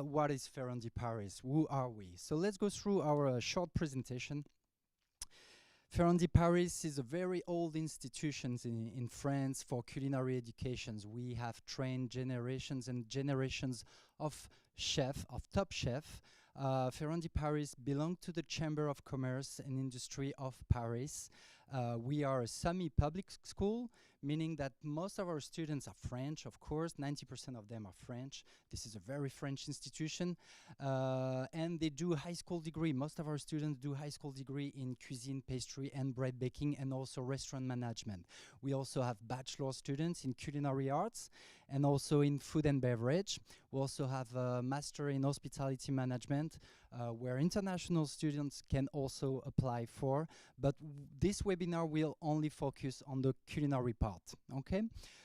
what is Ferrandi Paris? Who are we? So let's go through our short presentation. Ferrandi Paris is a very old institution in France for culinary educations. We have trained generations and generations of top chef. Ferrandi Paris belongs to the Chamber of Commerce and Industry of Paris. We are a semi-public school, meaning that most of our students are French, of course, 90% of them are French. This is a very French institution. And they do high school degree. Most of our students do high school degree in cuisine, pastry, and bread baking, and also restaurant management. We also have bachelor students in culinary arts and also in food and beverage. We also have a master in hospitality management, where international students can also apply for. But this webinar will only focus on the culinary part, okay?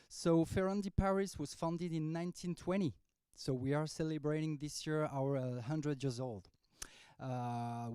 So Ferrandi Paris was founded in 1920. So we are celebrating this year our 100 years old.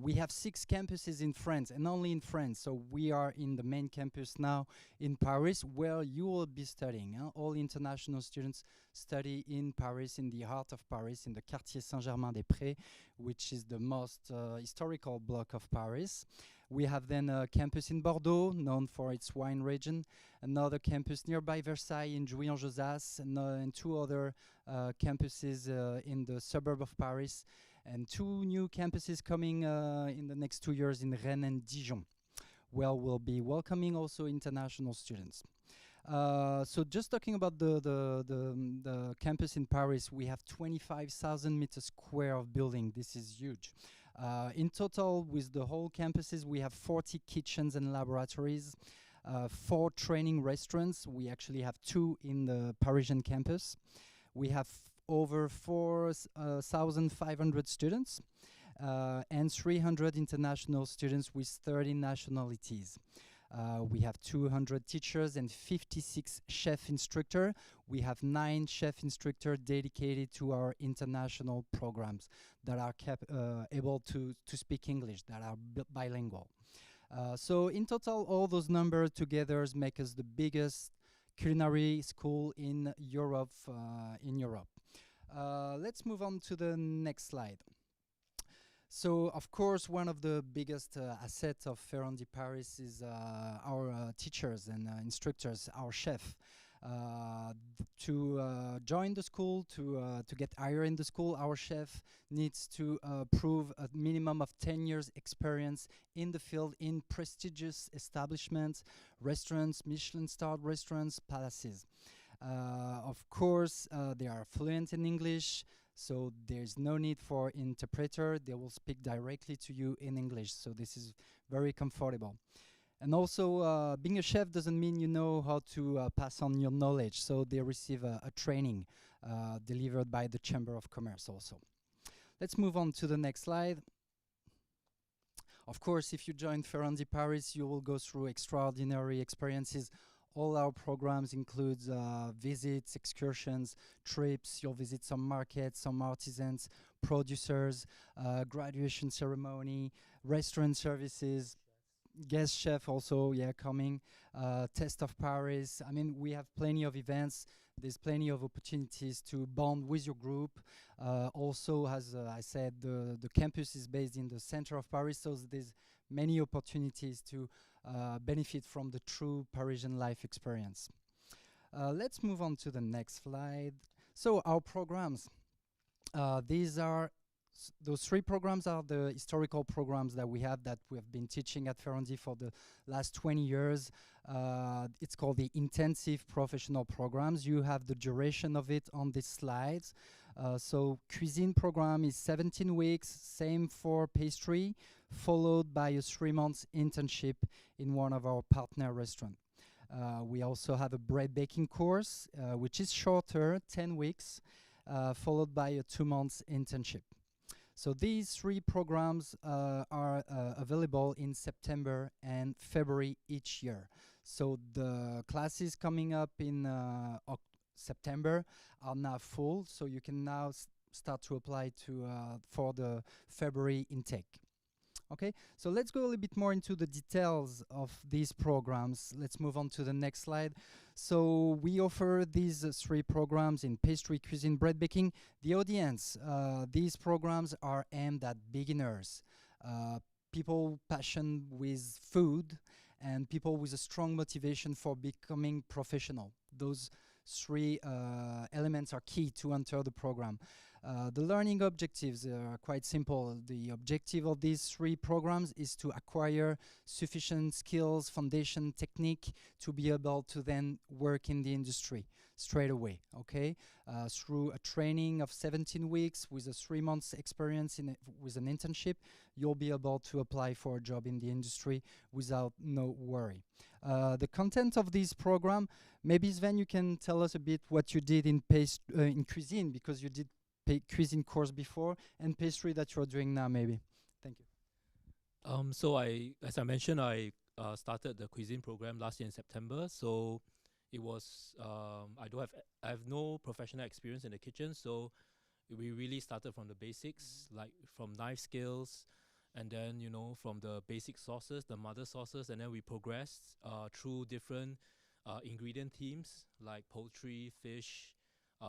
We have 6 campuses in France, and only in France. So we are in the main campus now in Paris, where you will be studying. All international students study in Paris, in the heart of Paris, in the Quartier Saint-Germain-des-Prés, which is the most historical block of Paris. We have then a campus in Bordeaux, known for its wine region, another campus nearby Versailles in Jouy-en-Josas, and 2 other campuses in the suburb of Paris, and 2 new campuses coming in the next 2 years in Rennes and Dijon, where we'll be welcoming also international students. So just talking about the campus in Paris, we have 25,000 meters square of building. This is huge. In total, with the whole campuses, we have 40 kitchens and laboratories, 4 training restaurants. We actually have 2 in the Parisian campus. We have over 4,500 students and 300 international students with 30 nationalities. We have 200 teachers and 56 chef instructors. We have 9 chef instructors dedicated to our international programs that are able to speak English, that are bilingual. So in total, all those numbers together make us the biggest culinary school in Europe. Let's move on to the next slide. So, of course, one of the biggest assets of Ferrandi Paris is our teachers and instructors, our chef. To join the school, to get hired in the school, our chef needs to prove a minimum of 10 years experience in the field in prestigious establishments, restaurants, Michelin-starred restaurants, palaces. Of course, they are fluent in English, so there's no need for interpreter. They will speak directly to you in English, so this is very comfortable. And also, being a chef doesn't mean you know how to pass on your knowledge, so they receive a training delivered by the Chamber of Commerce also. Let's move on to the next slide. Of course, if you join Ferrandi Paris, you will go through extraordinary experiences. All our programs include visits, excursions, trips. You'll visit some markets, some artisans, producers, graduation ceremony, restaurant services, guest chef also, coming, Test of Paris. I mean, we have plenty of events. There's plenty of opportunities to bond with your group. Also, as I said, the campus is based in the center of Paris, so there's many opportunities to benefit from the true Parisian life experience. Let's move on to the next slide. So our programs, those 3 programs are the historical programs that we have been teaching at Ferrandi for the last 20 years. It's called the intensive professional programs. You have the duration of it on these slides. So Cuisine program is 17 weeks, same for pastry, followed by a 3-month internship in one of our partner restaurants. We also have a bread baking course, which is shorter, 10 weeks, followed by a 2-month internship. So these 3 programs are available in September and February each year. So the classes coming up in September are now full, so you can now start to apply for the February intake. Okay, so let's go a little bit more into the details of these programs. Let's move on to the next slide. So we offer these 3 programs in pastry, cuisine, bread baking. The audience, these programs are aimed at beginners, people passionate with food, and people with a strong motivation for becoming professional. Those 3 elements are key to enter the program. The learning objectives are quite simple. The objective of these 3 programs is to acquire sufficient skills, foundation, technique to be able to then work in the industry straight away, okay? Through a training of 17 weeks with a 3 months experience with an internship, you'll be able to apply for a job in the industry without no worry. The content of this program, maybe Sven, you can tell us a bit what you did in cuisine, because you did cuisine course before, and pastry that you're doing now, maybe. Thank you. So as I mentioned, I started the cuisine program last year in September. So it was I have no professional experience in the kitchen, so we really started from the basics, like from knife skills, and then from the basic sauces, the mother sauces, and then we progressed through different ingredient teams like poultry, fish,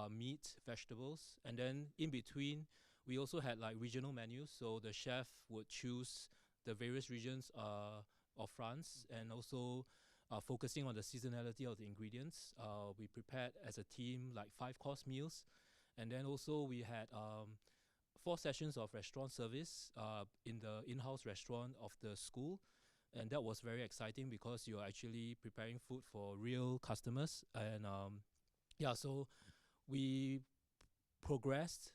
meat, vegetables, and then in between we also had like regional menus. So the chef would choose the various regions of France, and also focusing on the seasonality of the ingredients. We prepared as a team like 5-course meals, and then also we had 4 sessions of restaurant service in the in-house restaurant of the school, and that was very exciting because you're actually preparing food for real customers. And so we progressed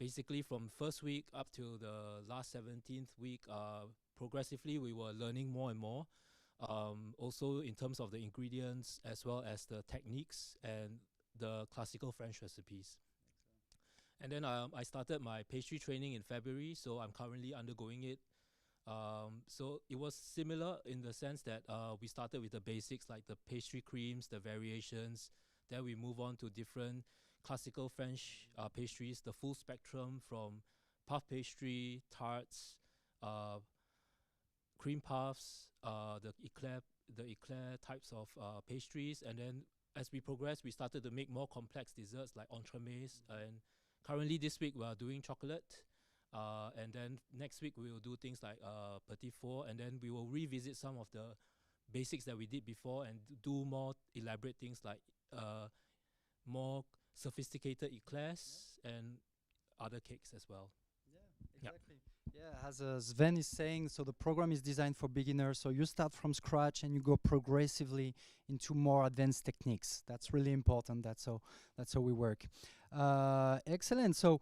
basically from first week up to the last 17th week. Progressively we were learning more and more, also in terms of the ingredients as well as the techniques and the classical French recipes. And then I started my pastry training in February, so I'm currently undergoing it. So it was similar in the sense that we started with the basics like the pastry creams, the variations. Then we move on to different classical French pastries, the full spectrum from puff pastry, tarts, cream puffs, the eclair types of pastries. And then as we progressed, we started to make more complex desserts like entremets. And currently this week we are doing chocolate. And then next week we will do things like petit four, and then we will revisit some of the basics that we did before and do more elaborate things like more sophisticated eclairs and other cakes as well. Yeah, exactly. Yeah, as Sven is saying, so the program is designed for beginners, so you start from scratch and you go progressively into more advanced techniques. That's really important. That's how we work. Excellent. So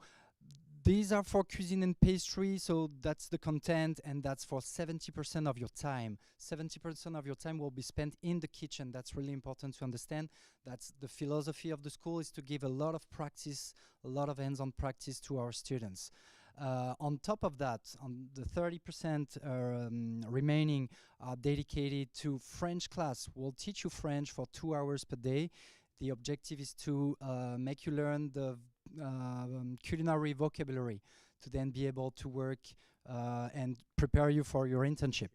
these are for cuisine and pastry, so that's the content, and that's for 70% of your time. 70% of your time will be spent in the kitchen. That's really important to understand. That's the philosophy of the school, is to give a lot of practice, a lot of hands-on practice to our students. On top of that, on the 30% remaining are dedicated to French class. We'll teach you French for 2 hours per day. The objective is to make you learn the culinary vocabulary to then be able to work and prepare you for your internship.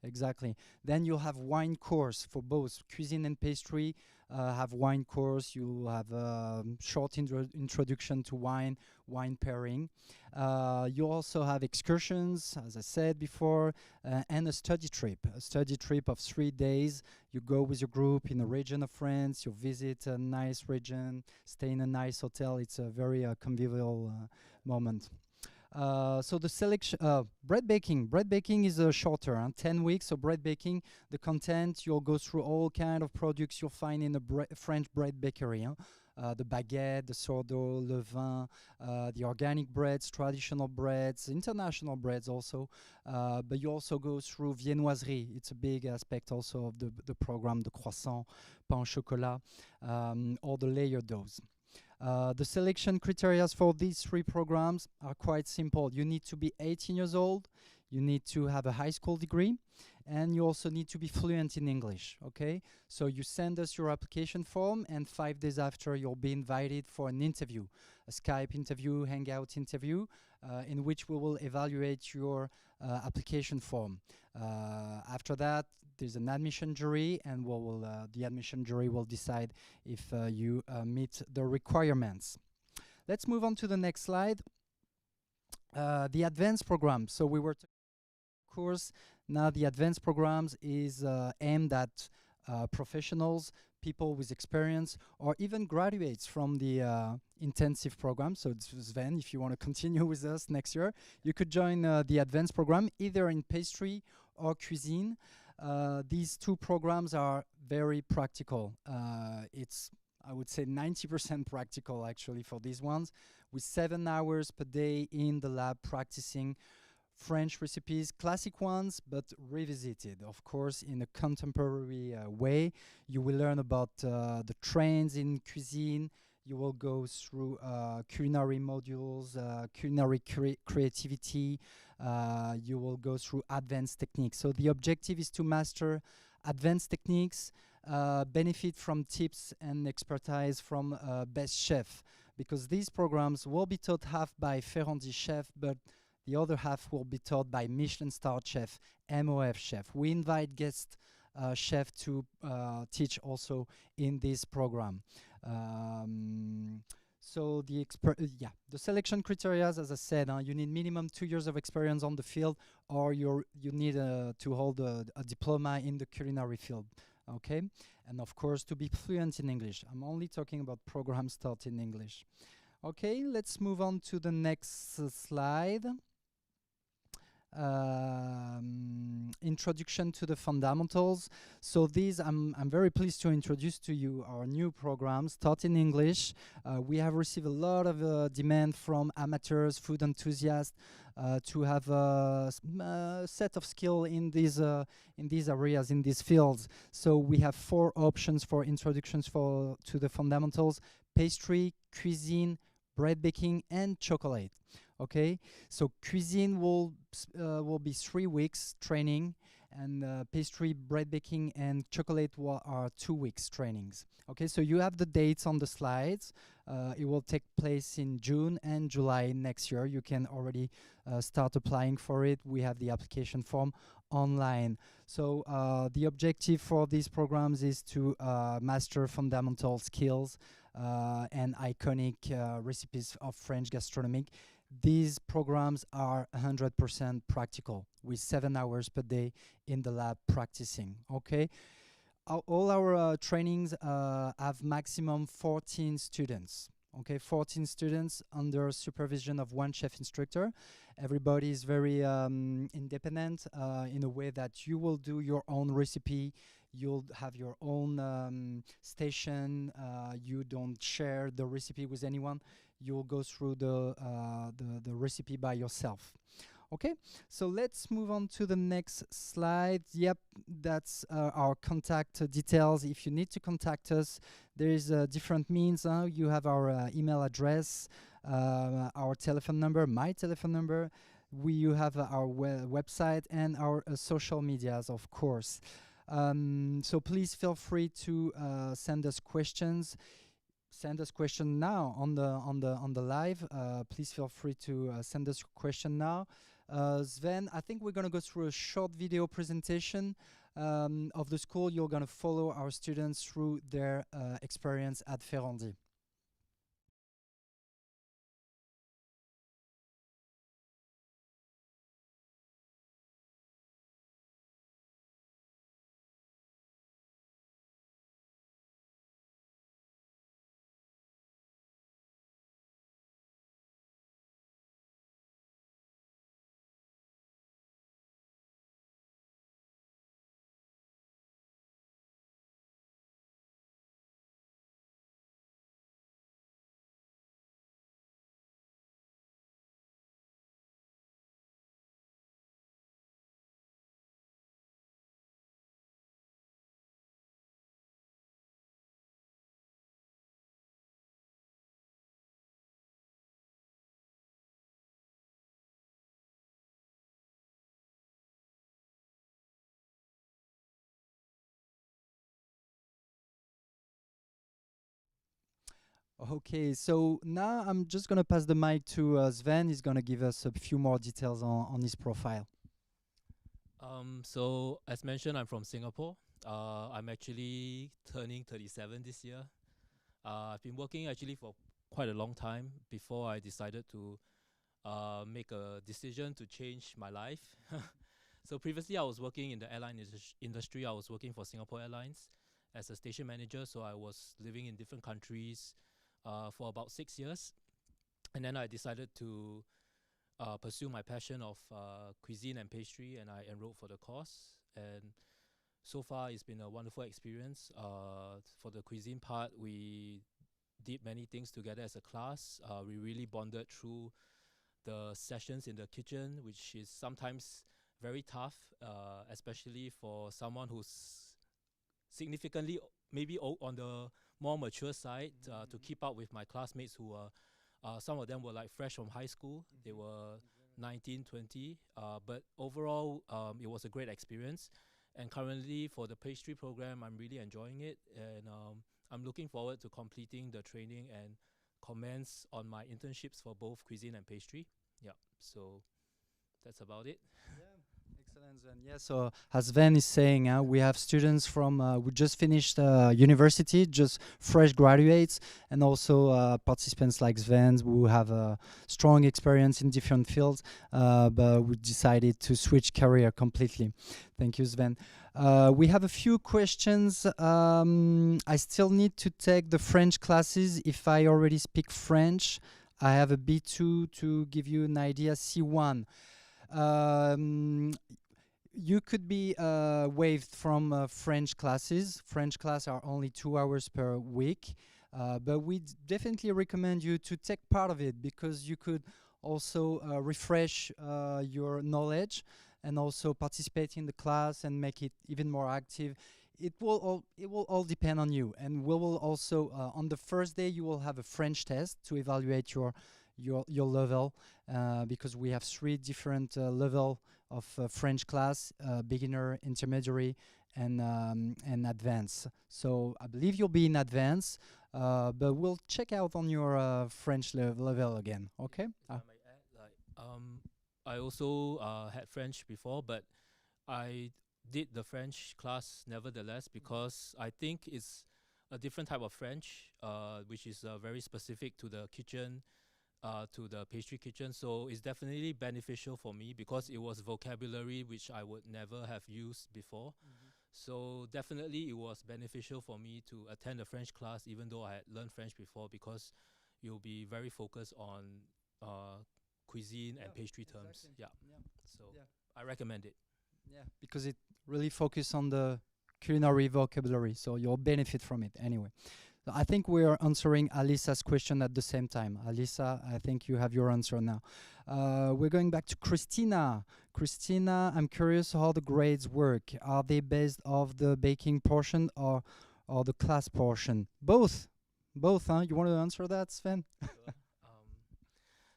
Exactly. Then you'll have wine course for both cuisine and pastry. Have wine course. You have a short introduction to wine pairing. You also have excursions, as I said before, and a study trip. A study trip of 3 days. You go with your group in a region of France. You visit a nice region, stay in a nice hotel. It's a very convivial moment. So the selection, bread baking. Bread baking is shorter, 10 weeks. So bread baking, the content, you'll go through all kind of products you'll find in a French bread bakery. The baguette, the sourdough, le vin, the organic breads, traditional breads, international breads also. But you also go through viennoiserie. It's a big aspect also of the program, the croissant, pain au chocolat, or the layered doughs. The selection criteria for these 3 programs are quite simple. You need to be 18 years old, you need to have a high school degree, and you also need to be fluent in English, okay? So you send us your application form, and 5 days after, you'll be invited for an interview, a Skype interview, Hangout interview, in which we will evaluate your application form. After that, there's an admission jury, and the admission jury will decide if you meet the requirements. Let's move on to the next slide. The advanced program. So we were course. Now the advanced programs is aimed at professionals, people with experience, or even graduates from the intensive program. So Sven, if you want to continue with us next year, you could join the advanced program either in pastry or cuisine. These two programs are very practical. It's, I would say, 90% practical actually for these ones, with 7 hours per day in the lab practicing French recipes, classic ones, but revisited, of course, in a contemporary way. You will learn about the trends in cuisine. You will go through culinary modules, culinary creativity. You will go through advanced techniques. So the objective is to master advanced techniques, benefit from tips and expertise from best chef, because these programs will be taught half by FERRANDI chef, but the other half will be taught by Michelin-starred chef, MOF chef. We invite guest chef to teach also in this program. So the selection criteria, as I said, you need minimum 2 years of experience on the field, or you need to hold a diploma in the culinary field. Okay, and of course to be fluent in English. I'm only talking about programs taught in English. Okay, let's move on to the next slide. Introduction to the fundamentals. So these, I'm very pleased to introduce to you our new programs taught in English. We have received a lot of demand from amateurs, food enthusiasts, to have a set of skill in these areas, in these fields. So we have 4 options for introductions to the fundamentals: pastry, cuisine, bread baking, and chocolate. Okay, so cuisine will be 3 weeks training, and pastry, bread baking, and chocolate are 2 weeks trainings. Okay, so you have the dates on the slides. It will take place in June and July next year. You can already start applying for it. We have the application form online. So the objective for these programs is to master fundamental skills and iconic recipes of French gastronomy. These programs are 100% practical, with 7 hours per day in the lab practicing. Okay, all our trainings have maximum 14 students. Okay, 14 students under supervision of 1 chef instructor. Everybody is very independent in a way that you will do your own recipe. You'll have your own station. You don't share the recipe with anyone. You'll go through the recipe by yourself. Okay, so let's move on to the next slide. Yep, that's our contact details. If you need to contact us, there is different means. You have our email address, our telephone number, my telephone number. You have our website and our social medias, of course. So please feel free to send us questions. Send us question now on the live. Please feel free to send us your question now. Sven, I think we're going to go through a short video presentation of the school. You're going to follow our students through their experience at FERRANDI. Okay, so now I'm just gonna pass the mic to Sven. He's gonna give us a few more details on his profile. So as mentioned, I'm from Singapore. I'm actually turning 37 this year. I've been working actually for quite a long time before I decided to make a decision to change my life. So previously, I was working in the airline industry. I was working for Singapore Airlines as a station manager. So I was living in different countries for about 6 years, and then I decided to pursue my passion of cuisine and pastry, and I enrolled for the course. And so far, it's been a wonderful experience. For the cuisine part, we did many things together as a class. We really bonded through the sessions in the kitchen, which is sometimes very tough, especially for someone who's significantly maybe on the more mature side, to keep up with my classmates who were some of them were like fresh from high school. They were 19, 20. But overall, it was a great experience. And currently for the pastry program, I'm really enjoying it. And I'm looking forward to completing the training and commence on my internships for both cuisine and pastry. Yeah, so that's about it. Excellent, Sven. Yeah, so as Sven is saying, we have students from who just finished university, just fresh graduates, and also participants like Sven who have a strong experience in different fields, but who decided to switch career completely. Thank you, Sven. We have a few questions. I still need to take the French classes if I already speak French. I have a B2 to give you an idea, C1. You could be waived from French classes. French class are only 2 hours per week, but we definitely recommend you to take part of it because you could also refresh your knowledge and also participate in the class and make it even more active. It will all depend on you, and we will also on the first day you will have a French test to evaluate your level because we have three different level of French class: beginner, intermediary, and advanced. So I believe you'll be in advanced, but we'll check out on your French level again. Okay. If I may add, I also had French before, but I did the French class nevertheless because I think it's a different type of French, which is very specific to the kitchen, to the pastry kitchen. So it's definitely beneficial for me because it was vocabulary which I would never have used before. So definitely it was beneficial for me to attend the French class even though I had learned French before because you'll be very focused on cuisine and pastry terms. Exactly. Yeah. Yeah. So Yeah. I recommend it. Yeah, because it really focuses on the culinary vocabulary, so you'll benefit from it anyway. So I think we are answering Alisa's question at the same time. Alisa, I think you have your answer now. We're going back to Christina. Christina, I'm curious how the grades work. Are they based off the baking portion or the class portion? Both. Both, huh? You want to answer that, Sven? Sure.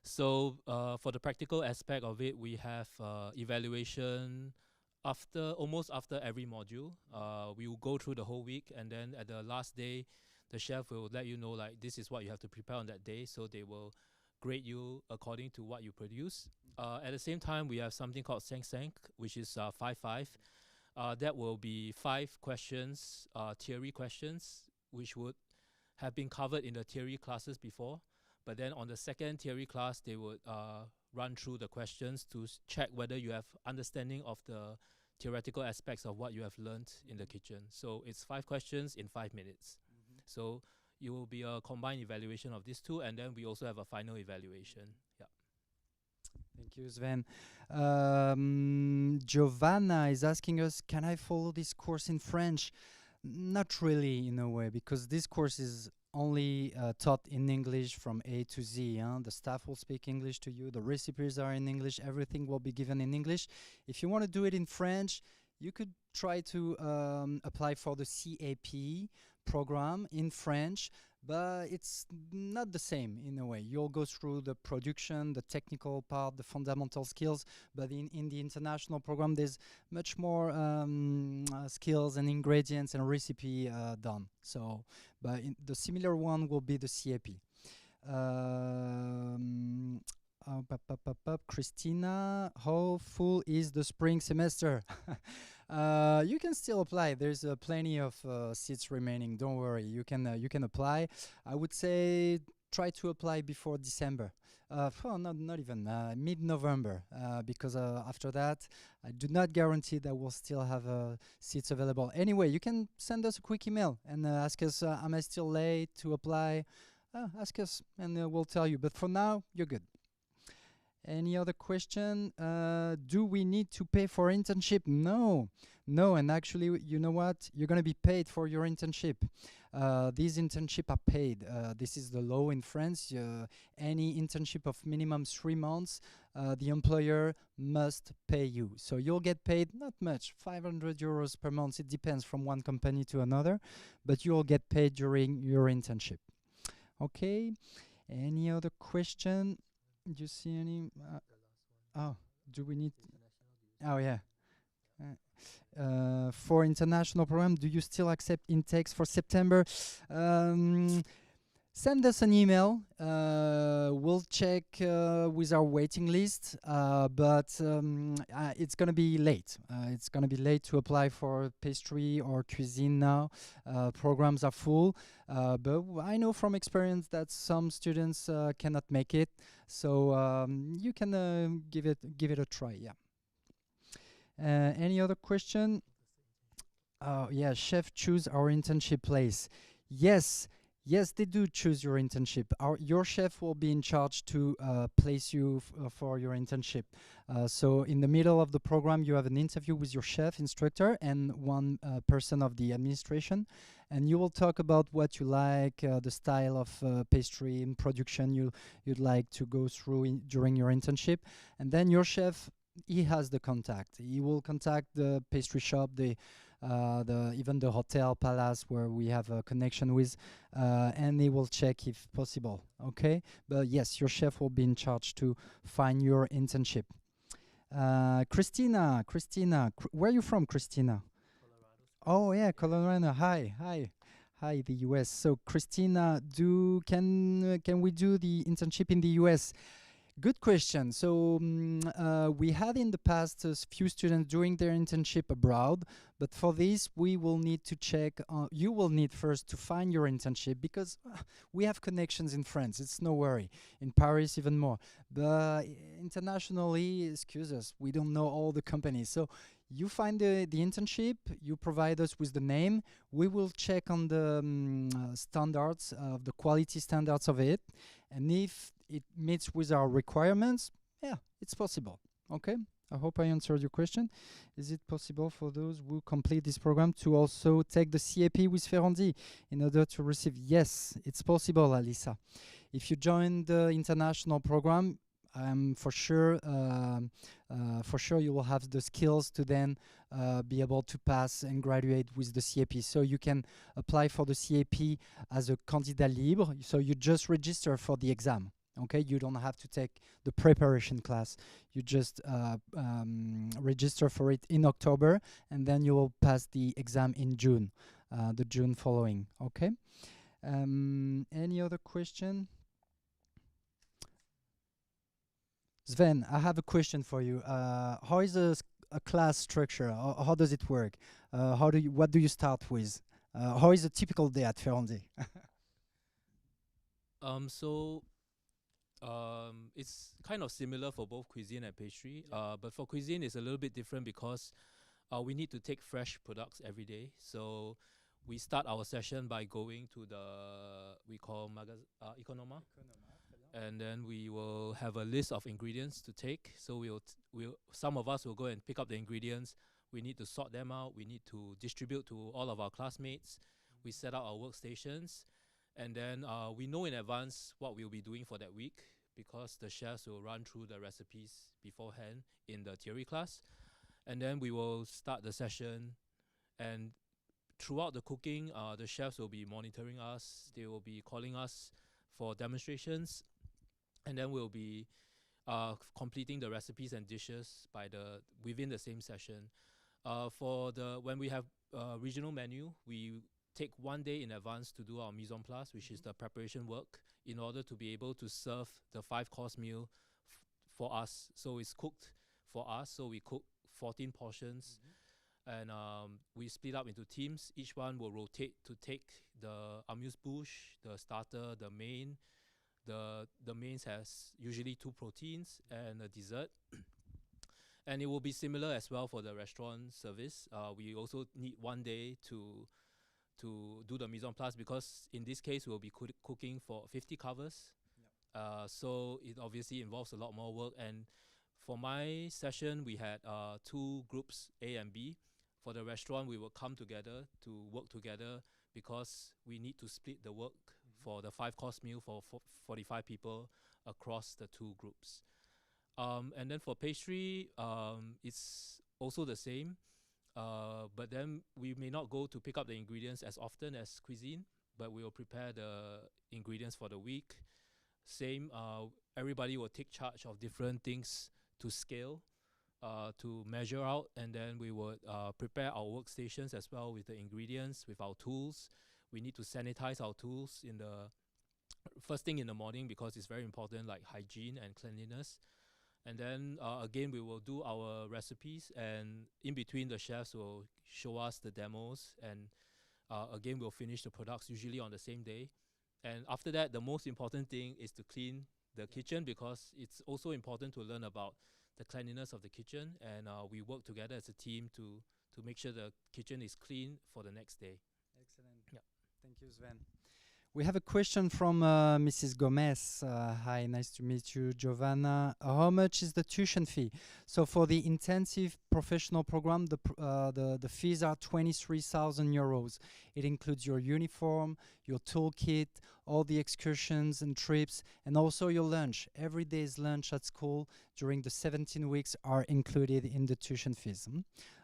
So for the practical aspect of it, we have evaluation almost after every module. We will go through the whole week, and then at the last day, the chef will let you know like this is what you have to prepare on that day. So they will grade you according to what you produce. At the same time, we have something called 5-5, which is 5-5. That will be 5 questions, theory questions, which would have been covered in the theory classes before. But then on the second theory class, they would run through the questions to check whether you have understanding of the theoretical aspects of what you have learned in the kitchen. So it's 5 questions in 5 minutes. So it will be a combined evaluation of these two, and then we also have a final evaluation. Yeah. Thank you, Sven. Giovanna is asking us, can I follow this course in French? Not really, in a way, because this course is only taught in English from A to Z. The staff will speak English to you. The recipes are in English. Everything will be given in English. If you want to do it in French, you could try to apply for the CAP program in French, but it's not the same in a way. You'll go through the production, the technical part, the fundamental skills, but in the international program, there's much more skills and ingredients and recipe done. So, but the similar one will be the CAP. Um, Christina, how full is the spring semester? You can still apply. There's plenty of seats remaining. Don't worry. You can apply. I would say try to apply before December. Not even mid-November, because after that, I do not guarantee that we'll still have seats available. Anyway, you can send us a quick email and ask us, am I still late to apply? Ask us, and we'll tell you. But for now, you're good. Any other question? Do we need to pay for internship? No, no. And actually, you know what? You're going to be paid for your internship. These internships are paid. This is the law in France. Any internship of minimum 3 months, the employer must pay you. So you'll get paid not much, 500 euros per month. It depends from one company to another, but you'll get paid during your internship. Okay. Any other question? Do you see any? Oh, do we need? Oh, yeah. For international program, do you still accept intakes for September? Send us an email. We'll check with our waiting list, but it's going to be late. It's going to be late to apply for Pastry or Cuisine now. Programs are full, but I know from experience that some students cannot make it. So you can give it a try. Yeah. Any other question? Yeah, chef choose our internship place. Yes, yes, they do choose your internship. Your chef will be in charge to place you for your internship. So in the middle of the program, you have an interview with your chef instructor and one person of the administration, and you will talk about what you like, the style of pastry and production you'd like to go through during your internship, and then your chef, he has the contact. He will contact the pastry shop, even the hotel palace where we have a connection with, and they will check if possible. Okay, but yes, your chef will be in charge to find your internship. Christina, where are you from, Christina? Oh yeah, Colorado. Hi, the US. So Christina, can we do the internship in the US? Good question. So we had in the past a few students doing their internship abroad, but for this we will need to check. You will need first to find your internship because we have connections in France. It's no worry. In Paris, even more. But internationally, excuse us, we don't know all the companies. So you find the internship, you provide us with the name. We will check on the standards of the quality standards of it, and if it meets with our requirements, yeah, it's possible. Okay, I hope I answered your question. Is it possible for those who complete this program to also take the CAP with Ferrandi in order to receive? Yes, it's possible, Alisa. If you join the international program, for sure you will have the skills to then be able to pass and graduate with the CAP. So you can apply for the CAP as a candidat libre. So you just register for the exam. Okay, you don't have to take the preparation class. You just register for it in October, and then you will pass the exam in June, the June following. Okay. Any other question? Sven, I have a question for you. How is a class structure? How does it work? What do you start with? How is a typical day at Ferrandi? So it's kind of similar for both cuisine and pastry, but for cuisine it's a little bit different because we need to take fresh products every day. So we start our session by going to we call Economa, and then we will have a list of ingredients to take. So some of us will go and pick up the ingredients. We need to sort them out. We need to distribute to all of our classmates. We set up our workstations. And then we know in advance what we'll be doing for that week because the chefs will run through the recipes beforehand in the theory class. And then we will start the session. And throughout the cooking, the chefs will be monitoring us. They will be calling us for demonstrations, and then we'll be completing the recipes and dishes within the same session. When we have regional menu, we take 1 day in advance to do our mise en place, which is the preparation work, in order to be able to serve the 5-course meal for us. So it's cooked for us. So we cook 14 portions, and we split up into teams. Each one will rotate to take the amuse-bouche, the starter, the main. The mains has usually 2 proteins and a dessert. And it will be similar as well for the restaurant service. We also need 1 day to do the mise en place, because in this case we'll be cooking for 50 covers. So it obviously involves a lot more work. And for my session, we had 2 groups, A and B. For the restaurant, we will come together to work together, because we need to split the work for the 5-course meal for 45 people across the 2 groups. And then for pastry, it's also the same. But then we may not go to pick up the ingredients as often as cuisine, but we will prepare the ingredients for the week. Same, everybody will take charge of different things to scale, to measure out, and then we would prepare our workstations as well with the ingredients, with our tools. We need to sanitize our tools in the first thing in the morning, because it's very important, like hygiene and cleanliness. And then again, we will do our recipes, and in between the chefs will show us the demos, and again, we'll finish the products usually on the same day. And after that, the most important thing is to clean the kitchen, because it's also important to learn about the cleanliness of the kitchen, and we work together as a team to make sure the kitchen is clean for the next day. Excellent. Yeah. Thank you, Sven. We have a question from Mrs. Gomez. Hi, nice to meet you, Giovanna. How much is the tuition fee? So for the intensive professional program, the fees are 23,000 euros. It includes your uniform, your toolkit, all the excursions and trips, and also your lunch. Every day's lunch at school during the 17 weeks are included in the tuition fees.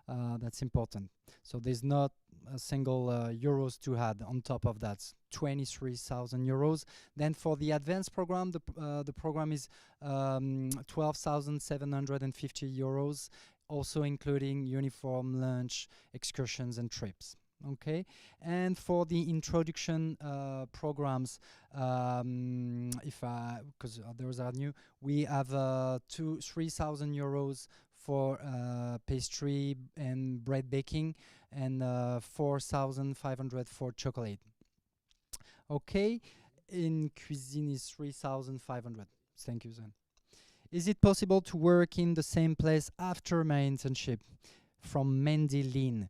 That's important. So there's not a single euros to add on top of that. 23,000 euros. Then for the advanced program, the program is 12,750 euros, also including uniform, lunch, excursions, and trips. Okay, and for the introduction programs, because those are new, we have 3,000 euros for pastry and bread baking, and 4,500 for chocolate. Okay, in cuisine is 3,500. Thank you, Zen. Is it possible to work in the same place after my internship? From Mandy Lin.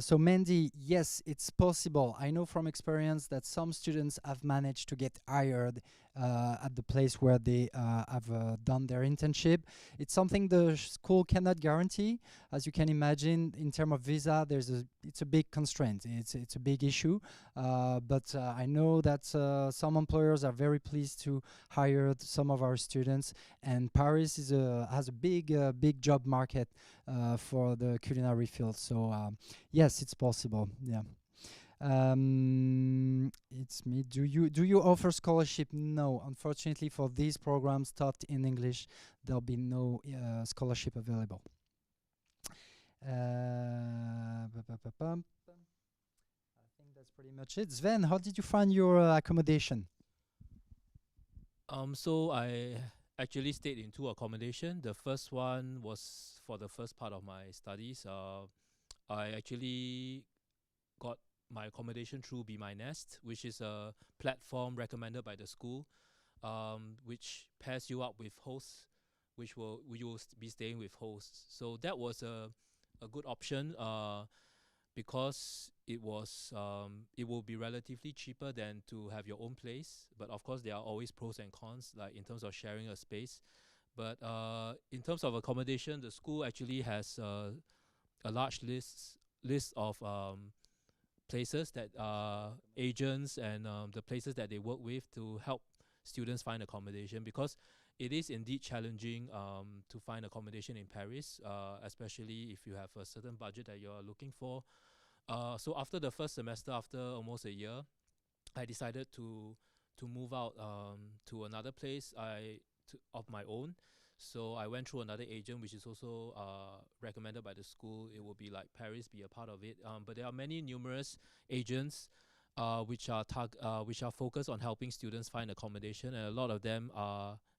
So Mandy, yes, it's possible. I know from experience that some students have managed to get hired at the place where they have done their internship. It's something the school cannot guarantee. As you can imagine, in terms of visa, it's a big constraint. It's a big issue. But I know that some employers are very pleased to hire some of our students, and Paris has a big job market for the culinary field. So yes, it's possible. Yeah. It's me. Do you offer scholarship? No, unfortunately, for these programs taught in English, there'll be no scholarship available. I think that's pretty much it. Sven, how did you find your accommodation? So I actually stayed in 2 accommodation. The first one was for the first part of my studies. I actually got my accommodation through Be My Nest, which is a platform recommended by the school, which pairs you up with hosts, you will be staying with hosts. So that was a good option, because it will be relatively cheaper than to have your own place. But of course, there are always pros and cons, like in terms of sharing a space. But in terms of accommodation, the school actually has a large list of places that agents and the places that they work with to help students find accommodation, because it is indeed challenging to find accommodation in Paris, especially if you have a certain budget that you're looking for. So after the first semester, after almost a year, I decided to move out to another place of my own. So I went through another agent, which is also recommended by the school. It will be like Paris, be a part of it. But there are numerous agents which are focused on helping students find accommodation, and a lot of them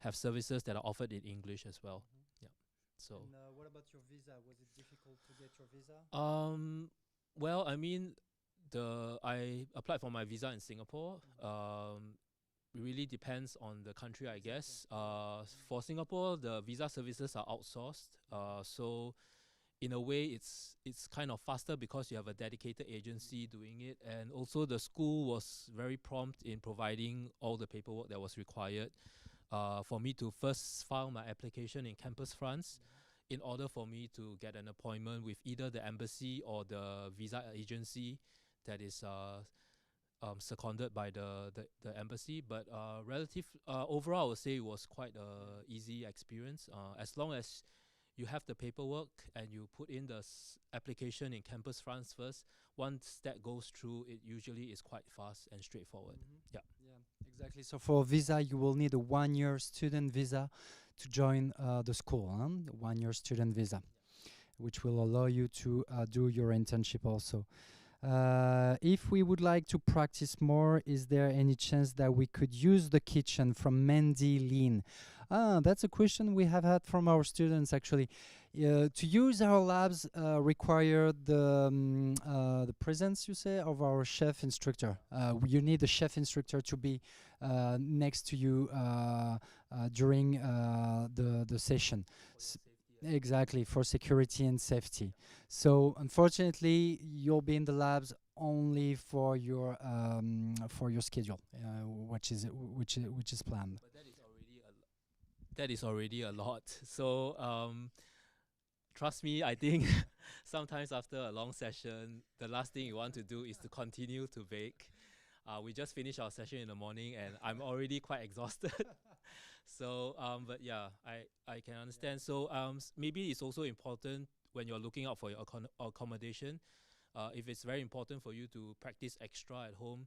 have services that are offered in English as well. Yeah. So. And what about your visa? Was it difficult to get your visa? Well, I mean, I applied for my visa in Singapore. It really depends on the country, I guess. For Singapore, the visa services are outsourced. So in a way, it's kind of faster because you have a dedicated agency doing it, and also the school was very prompt in providing all the paperwork that was required for me to first file my application in Campus France, in order for me to get an appointment with either the embassy or the visa agency that is seconded by the embassy. But overall, I would say it was quite a easy experience. As long as you have the paperwork and you put in the application in Campus France first, once that goes through, it usually is quite fast and straightforward. Yeah. Yeah, exactly. So for visa, you will need a 1-year student visa to join the school, the 1-year student visa, which will allow you to do your internship also. If we would like to practice more, is there any chance that we could use the kitchen? From Mandy Lean. That's a question we have had from our students actually. To use our labs require the presence, you say, of our chef instructor. You need a chef instructor to be next to you during the session. Exactly, for security and safety. So unfortunately, you'll be in the labs only for your schedule, which is planned. But that is already a lot. So trust me, I think sometimes after a long session, the last thing you want to do is to continue to bake. We just finished our session in the morning, and I'm already quite exhausted. So, but yeah, I can understand. So, maybe it's also important when you're looking out for your accommodation. If it's very important for you to practice extra at home,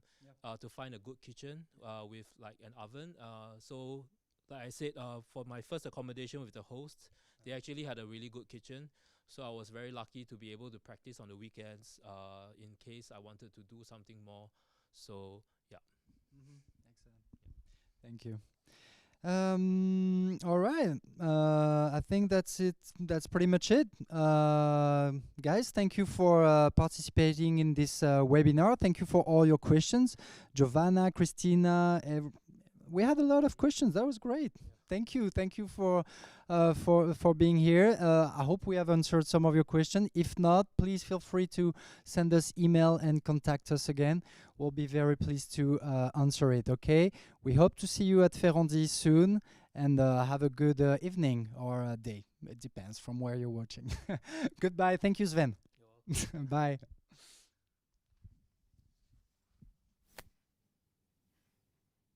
to find a good kitchen with like an oven. So, like I said, for my first accommodation with the hosts, they actually had a really good kitchen. So I was very lucky to be able to practice on the weekends in case I wanted to do something more. So, yeah. Excellent. Thank you. All right. I think that's it. That's pretty much it. Guys, thank you for participating in this webinar. Thank you for all your questions. Giovanna, Christina, we had a lot of questions. That was great. Thank you. Thank you for being here. I hope we have answered some of your questions. If not, please feel free to send us email and contact us again. We'll be very pleased to answer it. Okay. We hope to see you at FERRANDI soon, and have a good evening or day. It depends from where you're watching. Goodbye. Thank you, Sven. You're welcome. Bye.